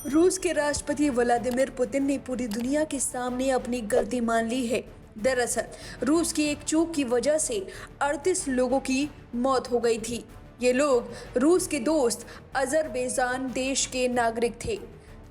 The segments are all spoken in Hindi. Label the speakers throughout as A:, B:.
A: रूस के राष्ट्रपति व्लादिमीर पुतिन ने पूरी दुनिया के सामने अपनी गलती मान ली है। दरअसल रूस की एक चूक की वजह से 38 लोगों की मौत हो गई थी। ये लोग रूस के दोस्त अजरबैजान देश के नागरिक थे,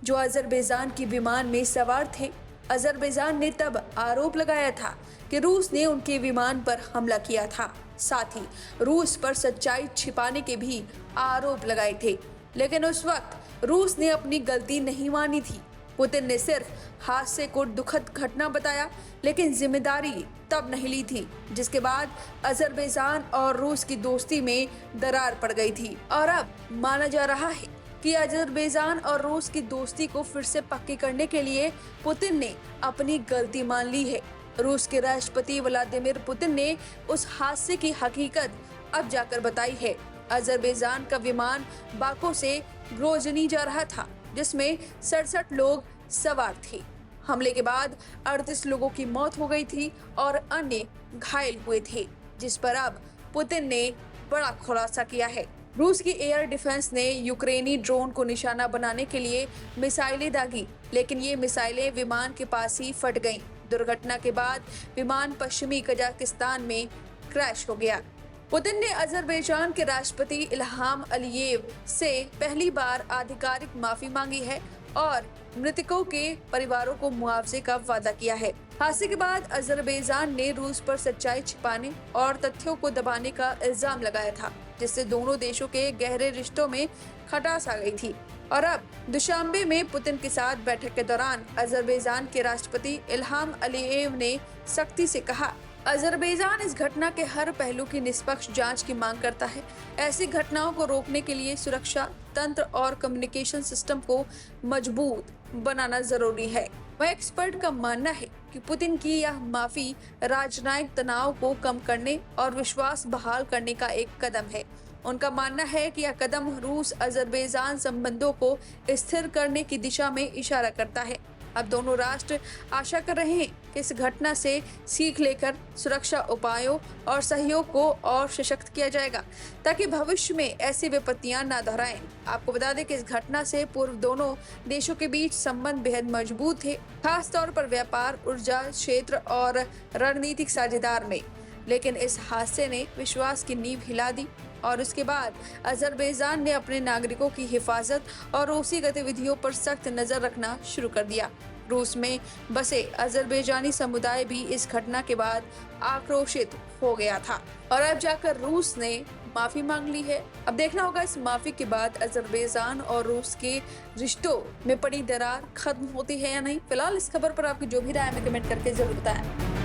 A: जो अजरबैजान के विमान में सवार थे। अजरबैजान ने तब आरोप लगाया था कि रूस ने उनके विमान पर हमला किया था। साथ ही रूस पर सच्चाई छिपाने के भी आरोप लगाए थे, लेकिन उस वक्त रूस ने अपनी गलती नहीं मानी थी। पुतिन ने सिर्फ हादसे को दुखद घटना बताया, लेकिन जिम्मेदारी तब नहीं ली थी, जिसके बाद अजरबैजान और रूस की दोस्ती में दरार पड़ गई थी। और अब माना जा रहा है कि अजरबैजान और रूस की दोस्ती को फिर से पक्की करने के लिए पुतिन ने अपनी गलती मान ली है। रूस के राष्ट्रपति व्लादिमीर पुतिन ने उस हादसे की हकीकत अब जाकर बताई है। अजरबैजान का विमान बाकू से ग्रोजनी जा रहा था, जिसमें 67 लोग सवार थे। हमले के बाद 38 लोगों की मौत हो गई थी और अन्य घायल हुए थे, जिस पर अब पुतिन ने बड़ा खुलासा किया है। रूस की एयर डिफेंस ने यूक्रेनी ड्रोन को निशाना बनाने के लिए मिसाइलें दागी, लेकिन ये मिसाइलें विमान के पास ही फट गईं। दुर्घटना के बाद विमान पश्चिमी कजाकिस्तान में क्रैश हो गया। पुतिन ने अजरबैजान के राष्ट्रपति इल्हाम अलीयेव से पहली बार आधिकारिक माफी मांगी है और मृतकों के परिवारों को मुआवजे का वादा किया है। हादसे के बाद अजरबैजान ने रूस पर सच्चाई छिपाने और तथ्यों को दबाने का इल्जाम लगाया था, जिससे दोनों देशों के गहरे रिश्तों में खटास आ गई थी। और अब दुशांबे में पुतिन के साथ बैठक के दौरान अजरबैजान के राष्ट्रपति इल्हाम अलीयेव ने सख्ती से कहा, अजरबैजान इस घटना के हर पहलू की निष्पक्ष जांच की मांग करता है। ऐसी घटनाओं को रोकने के लिए सुरक्षा तंत्र और कम्युनिकेशन सिस्टम को मजबूत बनाना जरूरी है। वह एक्सपर्ट का मानना है कि पुतिन की यह माफी राजनयिक तनाव को कम करने और विश्वास बहाल करने का एक कदम है। उनका मानना है कि यह कदम रूस अजरबैजान संबंधों को स्थिर करने की दिशा में इशारा करता है। अब दोनों राष्ट्र आशा कर रहे हैं कि इस घटना से सीख लेकर सुरक्षा उपायों और सहयोग को और सशक्त किया जाएगा, ताकि भविष्य में ऐसी विपत्तियां न दोहराएं। आपको बता दें कि इस घटना से पूर्व दोनों देशों के बीच संबंध बेहद मजबूत थे, खास तौर पर व्यापार, ऊर्जा क्षेत्र और रणनीतिक साझेदार में। लेकिन इस हादसे ने विश्वास की नींव हिला दी और उसके बाद अजरबैजान ने अपने नागरिकों की हिफाजत और रूसी गतिविधियों पर सख्त नजर रखना शुरू कर दिया। रूस में बसे अजरबैजानी समुदाय भी इस घटना के बाद आक्रोशित हो गया था और अब जाकर रूस ने माफी मांग ली है। अब देखना होगा इस माफी के बाद अजरबैजान और रूस के रिश्तों में पड़ी दरार खत्म होती है या नहीं। फिलहाल इस खबर पर आपकी जो भी राय है कमेंट करके जरूर बताएं।